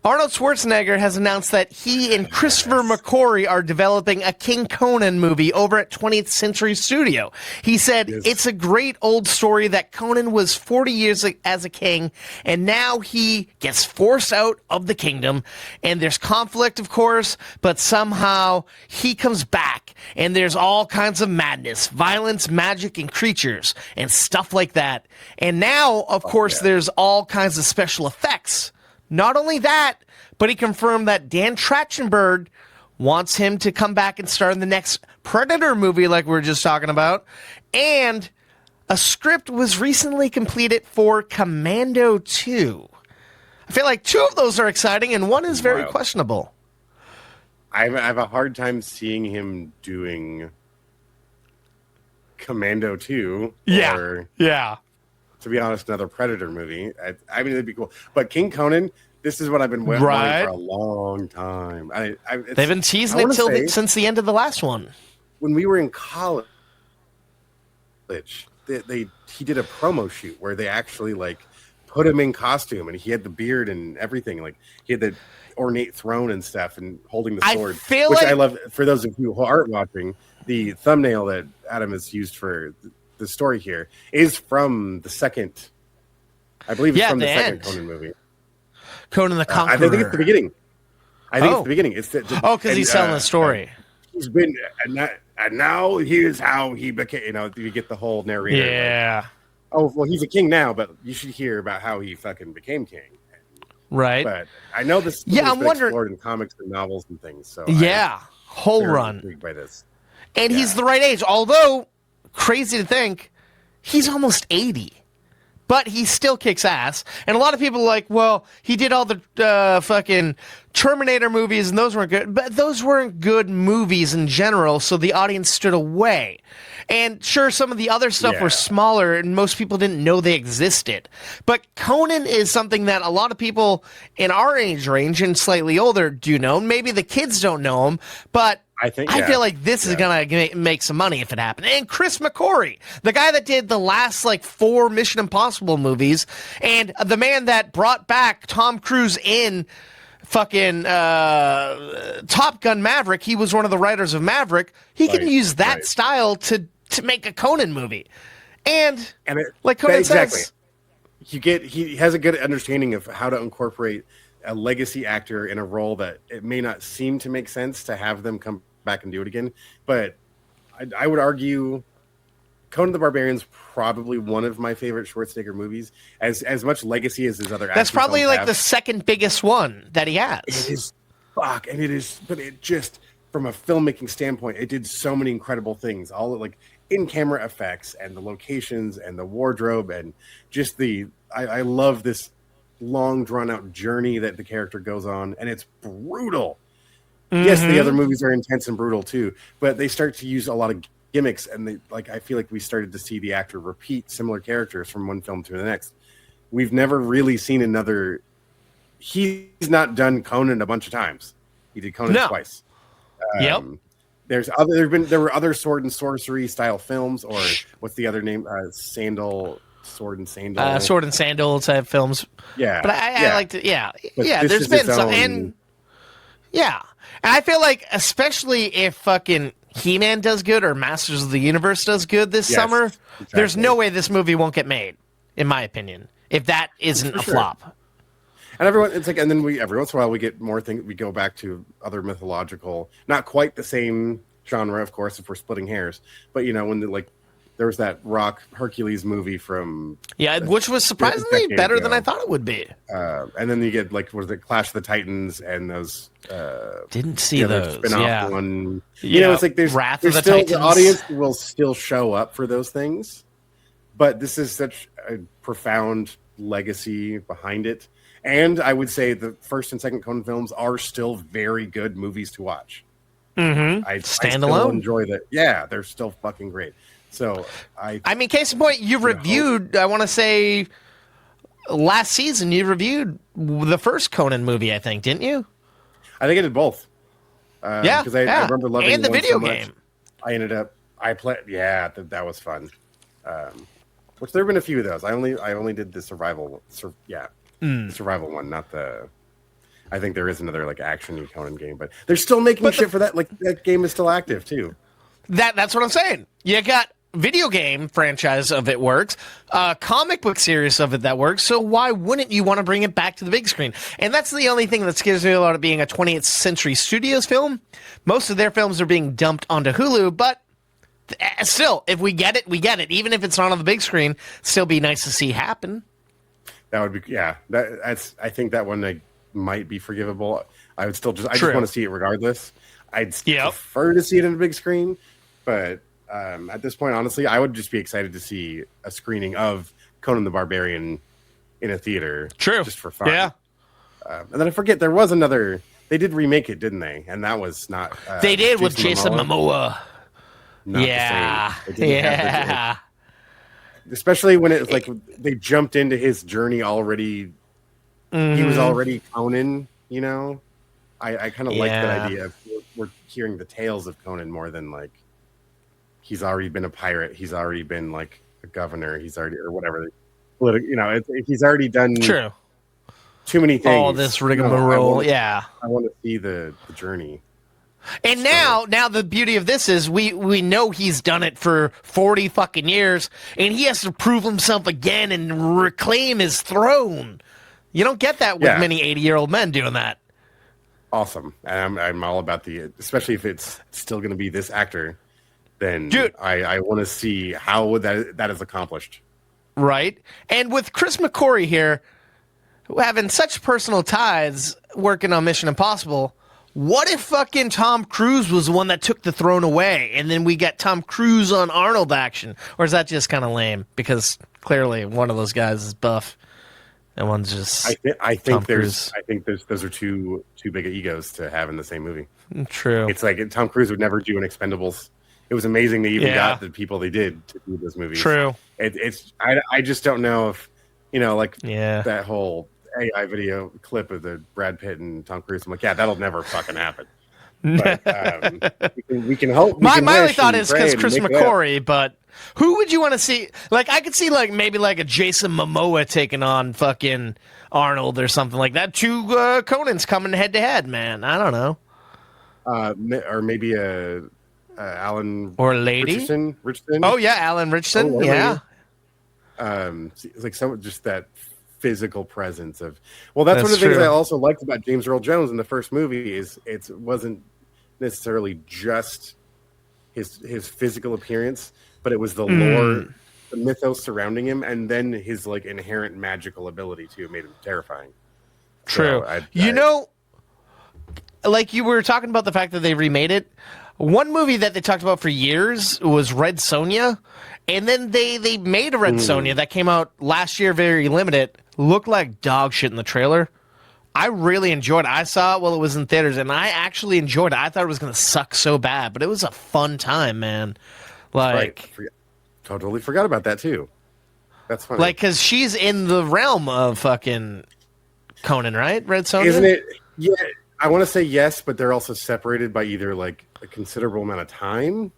Arnold Schwarzenegger has announced that he and Christopher McQuarrie are developing a King Conan movie over at 20th Century Studio. He said, It's a great old story that Conan was 40 years as a king, and now he gets forced out of the kingdom, and there's conflict, of course, but somehow he comes back, and there's all kinds of madness, violence, magic, and creatures, and stuff like that. And now, of course, there's all kinds of special effects. Not only that, but he confirmed that Dan Trachtenberg wants him to come back and star in the next Predator movie like we were just talking about. And a script was recently completed for Commando 2. I feel like two of those are exciting and one is very questionable. I have a hard time seeing him doing Commando 2. Yeah. To be honest, another Predator movie. I mean, it'd be cool. But King Conan, this is what I've been wanting for a long time. They've been teasing it since the end of the last one. When we were in college, he did a promo shoot where they actually put him in costume, and he had the beard and everything. Like he had the ornate throne and stuff, and holding the sword, I love. For those of you who aren't watching, the thumbnail that Adam has used for the story here is from the second, I believe it's from the second Conan movie. Conan the Conqueror. I think it's the beginning. It's the beginning. It's because he's telling the story. He's been, and now here's how he became. You get the whole narrator. Yeah. He's a king now, but you should hear about how he fucking became king. Right. But I know this. I'm wondering. Explored in comics and novels and things. So whole run. Intrigued by this. And he's the right age, although crazy to think he's almost 80. But he still kicks ass. And a lot of people are like, well, he did all the fucking Terminator movies, and those weren't good. But those weren't good movies in general, so the audience stood away. And sure, some of the other stuff were smaller, and most people didn't know they existed. But Conan is something that a lot of people in our age range and slightly older do know. Maybe the kids don't know him, but I feel like this is going to make some money if it happened. And Chris McQuarrie, the guy that did the last 4 Mission Impossible movies, and the man that brought back Tom Cruise in fucking Top Gun Maverick. He was one of the writers of Maverick. He can use that style to make a Conan movie. And like Conan says, he has a good understanding of how to incorporate a legacy actor in a role that it may not seem to make sense to have them come back and do it again. But I would argue Conan the Barbarian's probably one of my favorite Schwarzenegger movies. As much legacy as his other actors. That's probably the second biggest one that he has. It is but it just, from a filmmaking standpoint, it did so many incredible things. All in-camera effects and the locations and the wardrobe and just I love this long drawn-out journey that the character goes on, and it's brutal. Mm-hmm. Yes, the other movies are intense and brutal too, but they start to use a lot of gimmicks, and I feel like we started to see the actor repeat similar characters from one film to the next. We've never really seen another. He's not done Conan a bunch of times. He did Conan twice. There were other sword and sorcery style films, or what's the other name? Sword and Sandal type films. Yeah, but I like to. There's been some, and I feel like especially if fucking He-Man does good or Masters of the Universe does good this summer, there's no way this movie won't get made, in my opinion, if that isn't a flop. And and then every once in a while we get more things. We go back to other mythological, not quite the same genre, of course, if we're splitting hairs. But when there was that Rock Hercules movie from which was surprisingly better than I thought it would be. And then you get was it Clash of the Titans and those didn't see those spin-off one. It's like there's still Titans. The audience will still show up for those things, but this is such a profound legacy behind it. And I would say the first and second Conan films are still very good movies to watch. Mm-hmm. I still enjoy that. Yeah, they're still fucking great. So I mean, case in point, you reviewed. I want to say last season you reviewed the first Conan movie. I think, didn't you? I think I did both. Because I remember loving and the video game. I ended up played. Yeah, that was fun. Which there have been a few of those. I only did the survival. The survival one, not the. I think there is another like action Conan game, but they're still making shit for that. Like that game is still active too. That's what I'm saying. You got video game franchise of it works, comic book series of it that works. So why wouldn't you want to bring it back to the big screen? And that's the only thing that scares me about it being a 20th Century Studios film. Most of their films are being dumped onto Hulu, but still, if we get it, we get it. Even if it's not on the big screen, still be nice to see happen. That would be That's I think that one might be forgivable. I would still just want to see it regardless. I'd prefer to see it in the big screen, but at this point, honestly, I would just be excited to see a screening of Conan the Barbarian in a theater. True. Just for fun. Yeah. And then I forget, there was another... They did remake it, didn't they? And that was not... they did with Jason Momoa. Not the same. Yeah. Especially when it's like they jumped into his journey already. Mm-hmm. He was already Conan, you know? I kind of like that idea of we're hearing the tales of Conan more than like he's already been a pirate. He's already been like a governor. He's already, or whatever. You know, he's already done too many things. All this rigmarole. I want to see the journey. And now the beauty of this is we know he's done it for 40 fucking years, and he has to prove himself again and reclaim his throne. You don't get that with many 80-year-old men doing that. Awesome. And I'm all about especially if it's still going to be this actor, then dude, I want to see how that is accomplished. Right. And with Chris McQuarrie here, having such personal ties working on Mission Impossible, what if fucking Tom Cruise was the one that took the throne away, and then we got Tom Cruise on Arnold action? Or is that just kind of lame? Because clearly one of those guys is buff, and one's just I think those are too big of egos to have in the same movie. True. It's like Tom Cruise would never do an Expendables. It was amazing they even got the people they did to do those movies. True. I just don't know if that whole AI video clip of the Brad Pitt and Tom Cruise. I'm like, that'll never fucking happen. But we can hope. My only thought is because Chris McQuarrie, but who would you want to see? Like, I could see maybe a Jason Momoa taking on fucking Arnold or something like that. Two Conans coming head to head, man. I don't know. Or maybe a Alan or a lady Richardson. Oh yeah, Alan Richardson. Like just that physical presence of. Well, that's one of the things I also liked about James Earl Jones in the first movie is it wasn't necessarily just his physical appearance, but it was the lore, the mythos surrounding him, and then his inherent magical ability too made him terrifying. True. So you were talking about the fact that they remade it. One movie that they talked about for years was Red Sonja, and then they made a Red Sonja that came out last year, very limited. Looked like dog shit in the trailer. I really enjoyed it. I saw it while it was in theaters, and I actually enjoyed it. I thought it was going to suck so bad, but it was a fun time, man. Totally forgot about that too. That's funny. Because she's in the realm of fucking Conan, right? Red Sonja? Isn't it? Yeah, I want to say yes, but they're also separated by either a considerable amount of time,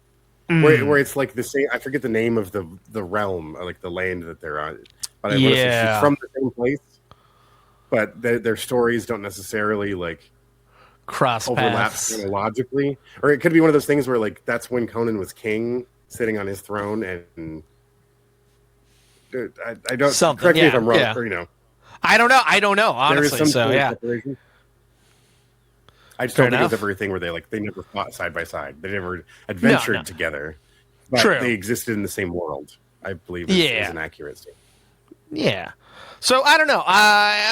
where it's the same. I forget the name of the realm, or the land that they're on. But I want to say she's from the same place, but their stories don't necessarily cross overlap chronologically. Or it could be one of those things where that's when Conan was king, sitting on his throne, and I don't correct me if I'm wrong. Yeah. Or, I don't know. Honestly, there is some separation. I just don't think it was ever a thing where they never fought side by side. They never adventured together, but they existed in the same world. I believe is an accurate statement. Yeah. So, I don't know.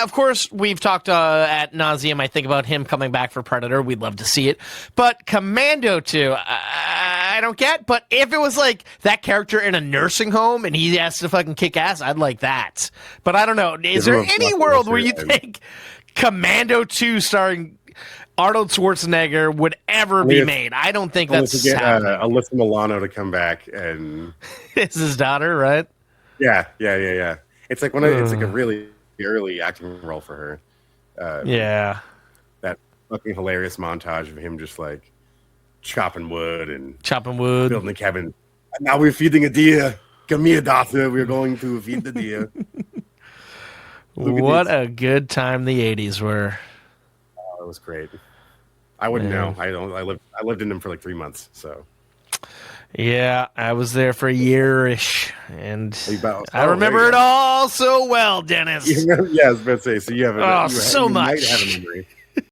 Of course, we've talked ad nauseum, I think, about him coming back for Predator. We'd love to see it. But Commando 2, I don't get. But if it was that character in a nursing home and he has to fucking kick ass, I'd like that. But I don't know. Is there any world where you think Commando 2 starring Arnold Schwarzenegger would ever be made? I don't think that's happening. Alyssa Milano to come back and... It's his daughter, right? Yeah. It's it's a really early acting role for her. That fucking hilarious montage of him just chopping wood, building a cabin. And now we're feeding a deer. Come here, daughter. We're going to feed the deer. What a good time the 80s were. it was great. I wouldn't know. I lived in them for like 3 months. So Yeah, I was there for a year-ish, and I Oh, remember there it you go. all so well, Dennis. Yeah, I was about to say. So you have So you might much. have a memory.